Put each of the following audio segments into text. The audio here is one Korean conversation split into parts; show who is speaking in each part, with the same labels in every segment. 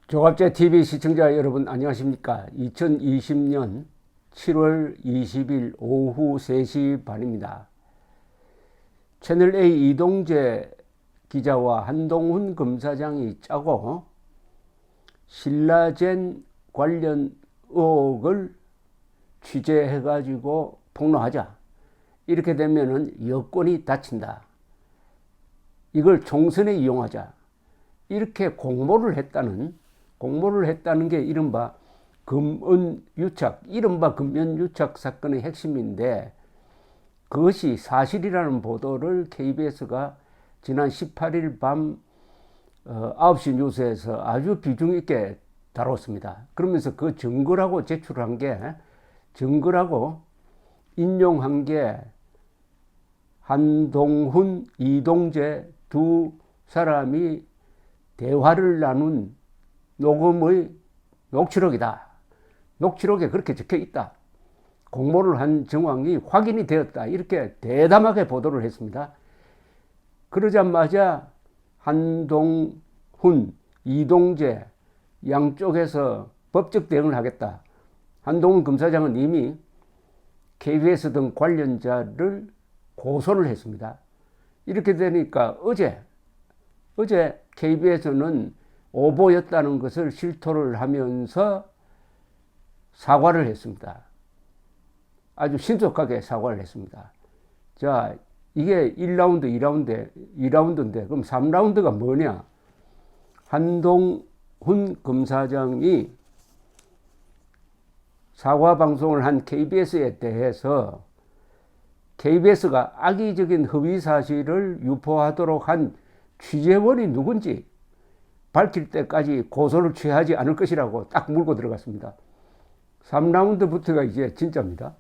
Speaker 1: 조갑제 TV 시청자 여러분 안녕하십니까? 2020년 7월 20일 오후 3시 반입니다. 채널A 이동재 기자와 한동훈 검사장이 짜고 신라젠 관련 의혹을 취재해가지고 폭로하자. 이렇게 되면은 여권이 닫힌다. 이걸 총선에 이용하자. 이렇게 공모를 했다는 게 이른바 금은유착, 이른바 금연유착 사건의 핵심인데, 그것이 사실이라는 보도를 KBS가 지난 18일 밤 9시 뉴스에서 아주 비중 있게 다뤘습니다. 그러면서 그 증거라고 제출한 게, 증거라고 인용한 게 한동훈, 이동재 두 사람이 대화를 나눈 녹음의 녹취록이다. 녹취록에 그렇게 적혀 있다. 공모를 한 정황이 확인이 되었다. 이렇게 대담하게 보도를 했습니다. 그러자마자 한동훈, 이동재 양쪽에서 법적 대응을 하겠다. 한동훈 검사장은 이미 KBS 등 관련자를 고소를 했습니다. 이렇게 되니까 어제 KBS는 오보였다는 것을 실토를 하면서 사과를 했습니다. 아주 신속하게 사과를 했습니다. 자, 이게 1라운드, 2라운드인데 그럼 3라운드가 뭐냐? 한동훈 검사장이 사과 방송을 한 KBS에 대해서 KBS가 악의적인 허위 사실을 유포하도록 한 취재원이 누군지 밝힐 때까지 고소를 취하지 않을 것이라고 딱 물고 들어갔습니다. 3라운드부터가 이제 진짜입니다.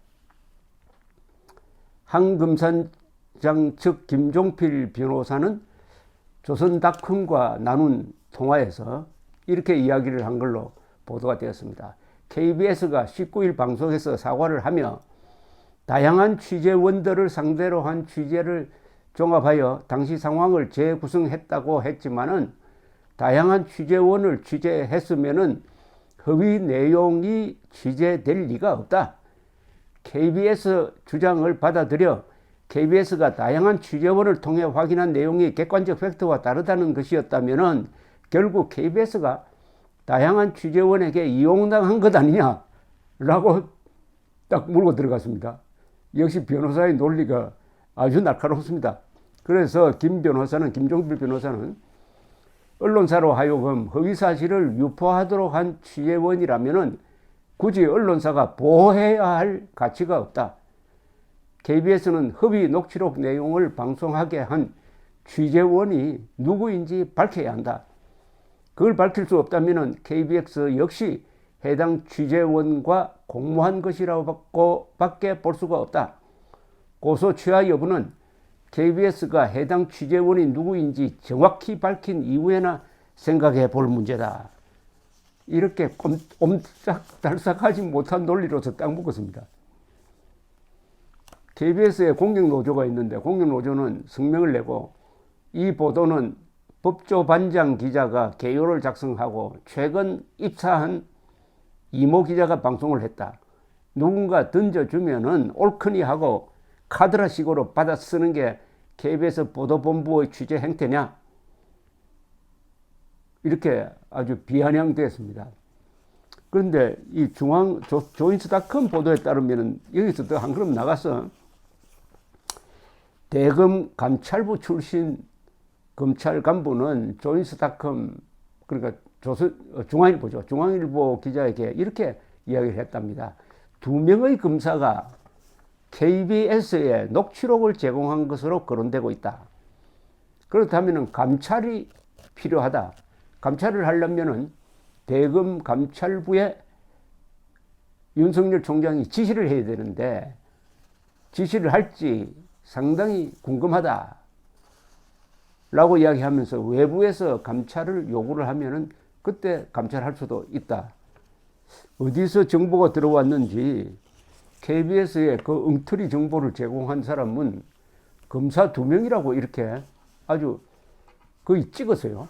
Speaker 1: 한 검사장 측 김종필 변호사는 조선닷컴과 나눈 통화에서 이렇게 이야기를 한 걸로 보도가 되었습니다. KBS가 19일 방송에서 사과를 하며 다양한 취재원들을 상대로 한 취재를 종합하여 당시 상황을 재구성했다고 했지만은 다양한 취재원을 취재했으면은 허위 내용이 취재될 리가 없다. KBS 주장을 받아들여 KBS가 다양한 취재원을 통해 확인한 내용이 객관적 팩트와 다르다는 것이었다면은 결국 KBS가 다양한 취재원에게 이용당한 것 아니냐라고 딱 물고 들어갔습니다. 역시 변호사의 논리가 아주 날카롭습니다. 그래서 김종필 변호사는 언론사로 하여금 허위사실을 유포하도록 한 취재원이라면 굳이 언론사가 보호해야 할 가치가 없다. KBS는 허위 녹취록 내용을 방송하게 한 취재원이 누구인지 밝혀야 한다. 그걸 밝힐 수 없다면 KBS 역시 해당 취재원과 공모한 것이라고 밖에 볼 수가 없다. 고소 취하 여부는 KBS가 해당 취재원이 누구인지 정확히 밝힌 이후에나 생각해 볼 문제다. 이렇게 옴짝달싹하지 못한 논리로서 딱 묶었습니다. KBS에 공익노조가 있는데 공익노조는 성명을 내고 이 보도는 법조반장 기자가 개요를 작성하고 최근 입사한 이모 기자가 방송을 했다. 누군가 던져주면은 옳거니 하고 카드라식으로 받아 쓰는 게 KBS 보도본부의 취재 행태냐? 이렇게 아주 비아냥되었습니다. 그런데 이 조인스닷컴 보도에 따르면 여기서 또 한 걸음 나가서 대검 감찰부 출신 검찰 간부는 조인스닷컴, 그러니까 중앙일보 기자에게 이렇게 이야기를 했답니다. 2명의 검사가 KBS에 녹취록을 제공한 것으로 거론되고 있다. 그렇다면 감찰이 필요하다. 감찰을 하려면은 대검 감찰부에 윤석열 총장이 지시를 해야 되는데 지시를 할지 상당히 궁금하다. 라고 이야기하면서 외부에서 감찰을 요구를 하면은 그때 감찰할 수도 있다. 어디서 정보가 들어왔는지 KBS에 그 엉터리 정보를 제공한 사람은 검사 2명이라고 이렇게 아주 거의 찍었어요.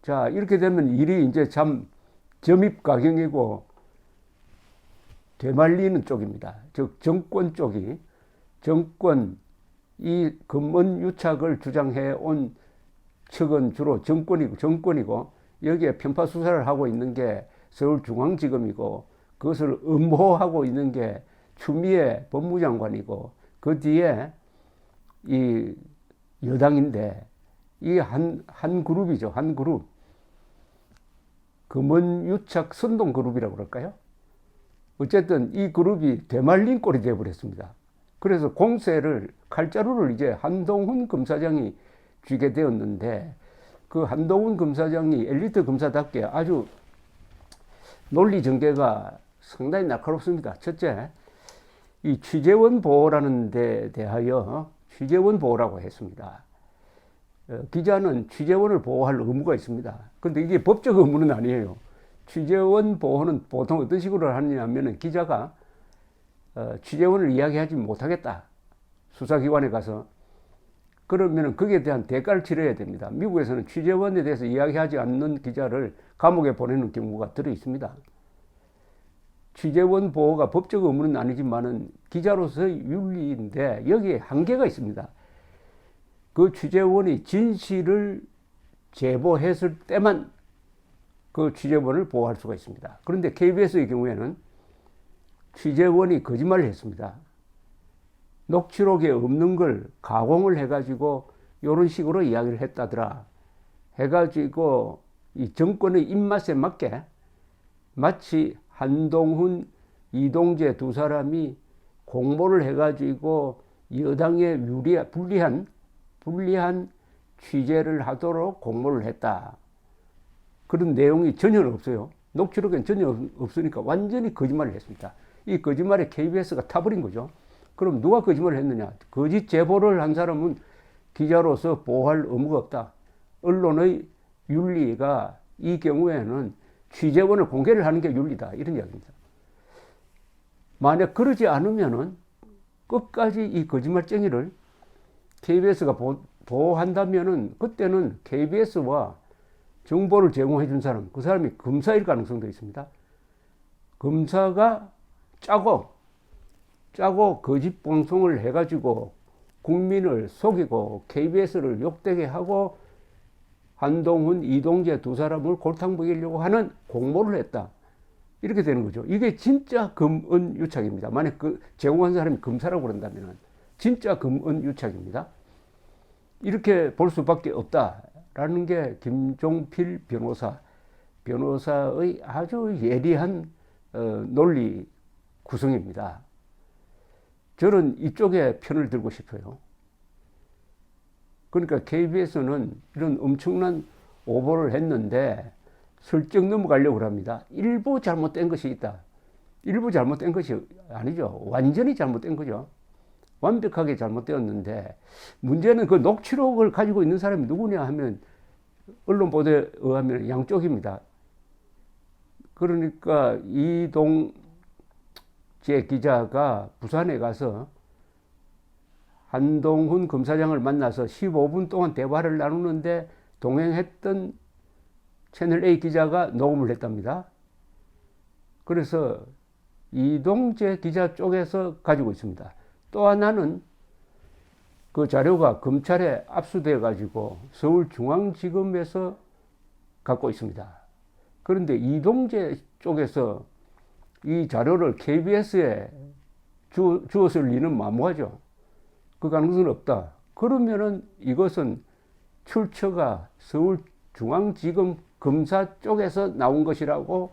Speaker 1: 자, 이렇게 되면 일이 이제 참 점입가경이고 되말리는 쪽입니다. 즉, 정권 쪽이, 정권, 이 검언유착을 주장해 온 측은 주로 정권이고, 여기에 편파 수사를 하고 있는 게 서울중앙지검이고, 그것을 음호하고 있는 게 추미애 법무장관이고, 그 뒤에 이 여당인데, 이 한 그룹이죠. 한 그룹. 검언유착 선동그룹이라고 그럴까요? 어쨌든 이 그룹이 되말린 꼴이 되어버렸습니다. 그래서 공세를, 칼자루를 이제 한동훈 검사장이 쥐게 되었는데, 그 한동훈 검사장이 엘리트 검사답게 아주 논리 전개가 상당히 날카롭습니다. 첫째, 이 취재원 보호라는 데 대하여 취재원 보호라고 했습니다. 기자는 취재원을 보호할 의무가 있습니다. 그런데 이게 법적 의무는 아니에요. 취재원 보호는 보통 어떤 식으로 하느냐면, 기자가 취재원을 이야기하지 못하겠다, 수사기관에 가서, 그러면 거기에 대한 대가를 치러야 됩니다. 미국에서는 취재원에 대해서 이야기하지 않는 기자를 감옥에 보내는 경우가 들어 있습니다. 취재원 보호가 법적 의무는 아니지만은 기자로서의 윤리인데, 여기에 한계가 있습니다. 그 취재원이 진실을 제보했을 때만 그 취재원을 보호할 수가 있습니다. 그런데 KBS의 경우에는 취재원이 거짓말을 했습니다. 녹취록에 없는 걸 가공을 해가지고 이런 식으로 이야기를 했다더라 해가지고, 이 정권의 입맛에 맞게 마치 한동훈, 이동재 두 사람이 공모를 해가지고 여당에 불리한 취재를 하도록 공모를 했다, 그런 내용이 전혀 없어요. 녹취록엔 전혀 없으니까 완전히 거짓말을 했습니다. 이 거짓말에 KBS가 타버린 거죠. 그럼 누가 거짓말을 했느냐? 거짓 제보를 한 사람은 기자로서 보호할 의무가 없다. 언론의 윤리가 이 경우에는 취재원을 공개를 하는 게 윤리다, 이런 이야기입니다. 만약 그러지 않으면은 끝까지 이 거짓말쟁이를 KBS가 보호한다면은, 그때는 KBS와 정보를 제공해 준 사람, 그 사람이 검사일 가능성도 있습니다. 검사가 짜고 거짓 방송을 해가지고 국민을 속이고 KBS를 욕되게 하고 한동훈, 이동재 두 사람을 골탕 먹이려고 하는 공모를 했다, 이렇게 되는 거죠. 이게 진짜 검언유착입니다. 만약 그 제공한 사람이 검사라고 그런다면 진짜 검언유착입니다. 이렇게 볼 수밖에 없다라는 게 김종필 변호사의 아주 예리한 논리 구성입니다. 저는 이쪽에 편을 들고 싶어요. 그러니까 KBS는 이런 엄청난 오보를 했는데 슬쩍 넘어가려고 합니다. 일부 잘못된 것이 있다. 일부 잘못된 것이 아니죠. 완전히 잘못된 거죠. 완벽하게 잘못되었는데, 문제는 그 녹취록을 가지고 있는 사람이 누구냐 하면, 언론 보도에 의하면 양쪽입니다. 그러니까 이동재 기자가 부산에 가서 한동훈 검사장을 만나서 15분 동안 대화를 나누는데 동행했던 채널A 기자가 녹음을 했답니다. 그래서 이동재 기자 쪽에서 가지고 있습니다. 또 하나는 그 자료가 검찰에 압수되어 가지고 서울중앙지검에서 갖고 있습니다. 그런데 이동재 쪽에서 이 자료를 KBS에 주었을 리는 만무하죠. 그 가능성은 없다. 그러면은 이것은 출처가 서울중앙지검 검사 쪽에서 나온 것이라고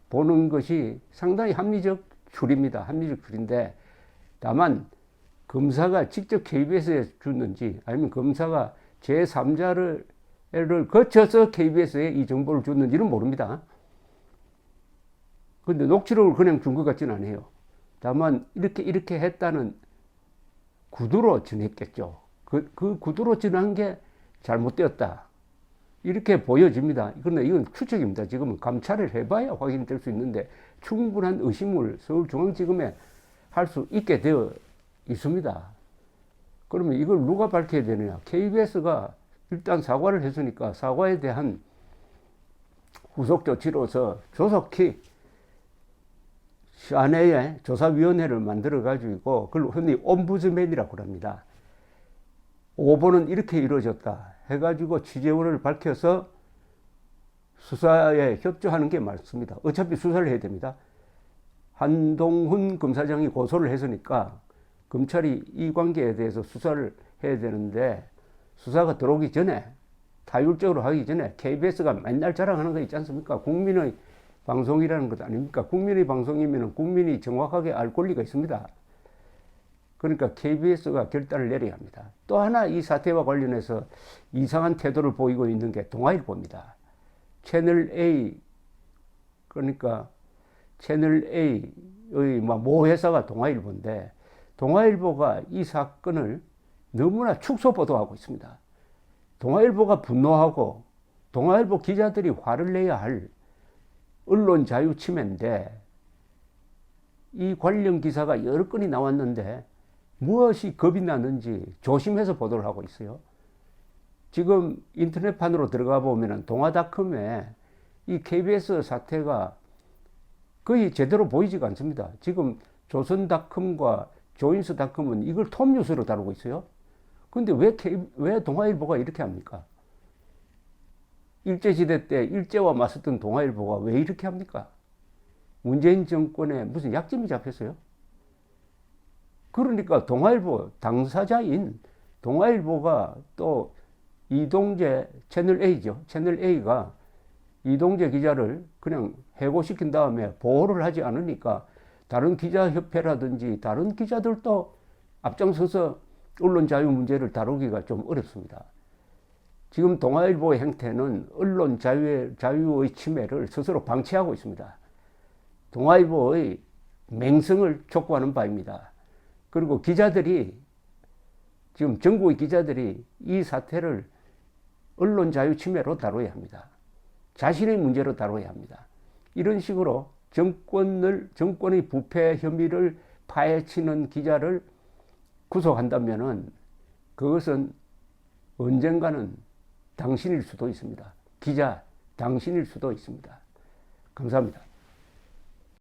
Speaker 1: 보는 것이 상당히 합리적 추리입니다. 합리적 추리인데, 다만 검사가 직접 KBS에 줬는지 아니면 검사가 제3자를 거쳐서 KBS에 이 정보를 줬는지는 모릅니다. 그런데 녹취록을 그냥 준 것 같지는 않아요. 다만 이렇게 했다는 구두로 전했겠죠. 그 구두로 전한 게 잘못되었다, 이렇게 보여집니다. 그런데 이건 추측입니다. 지금은 감찰을 해봐야 확인될 수 있는데 충분한 의심을 서울중앙지검에 할 수 있게 되어 있습니다. 그러면 이걸 누가 밝혀야 되느냐? KBS가 일단 사과를 했으니까 사과에 대한 후속 조치로서 조속히 시안회에 조사위원회를 만들어 가지고 그걸 흔히 옴부즈맨이라고 합니다. 오보는 이렇게 이루어졌다 해가지고 취재원을 밝혀서 수사에 협조하는 게 맞습니다. 어차피 수사를 해야 됩니다. 한동훈 검사장이 고소를 했으니까 검찰이 이 관계에 대해서 수사를 해야 되는데, 수사가 들어오기 전에, 타율적으로 하기 전에 KBS가 맨날 자랑하는 거 있지 않습니까? 국민의 방송이라는 것 아닙니까? 국민의 방송이면 국민이 정확하게 알 권리가 있습니다. 그러니까 KBS가 결단을 내려야 합니다. 또 하나 이 사태와 관련해서 이상한 태도를 보이고 있는 게 동아일보입니다. 채널A, 그러니까 채널A의 모 회사가 동아일보인데, 동아일보가 이 사건을 너무나 축소 보도하고 있습니다. 동아일보가 분노하고 동아일보 기자들이 화를 내야 할 언론 자유 침해인데, 이 관련 기사가 여러 건이 나왔는데 무엇이 겁이 나는지 조심해서 보도를 하고 있어요. 지금 인터넷판으로 들어가 보면 동아닷컴에 이 KBS 사태가 거의 제대로 보이지가 않습니다. 지금 조선닷컴과 조인스닷컴은 이걸 톱뉴스로 다루고 있어요. 근데 왜 동아일보가 이렇게 합니까? 일제시대 때 일제와 맞섰던 동아일보가 왜 이렇게 합니까? 문재인 정권에 무슨 약점이 잡혔어요? 그러니까 동아일보 당사자인 동아일보가 또 이동재 채널A죠. 채널A가 이동재 기자를 그냥 해고시킨 다음에 보호를 하지 않으니까 다른 기자협회라든지 다른 기자들도 앞장서서 언론 자유 문제를 다루기가 좀 어렵습니다. 지금 동아일보의 행태는 언론 자유의 침해를 스스로 방치하고 있습니다. 동아일보의 맹성을 촉구하는 바입니다. 그리고 기자들이, 지금 전국의 기자들이 이 사태를 언론 자유 침해로 다뤄야 합니다. 자신의 문제로 다뤄야 합니다. 이런 식으로 정권의 부패 혐의를 파헤치는 기자를 구속한다면은 그것은 언젠가는 당신일 수도 있습니다. 기자, 당신일 수도 있습니다. 감사합니다.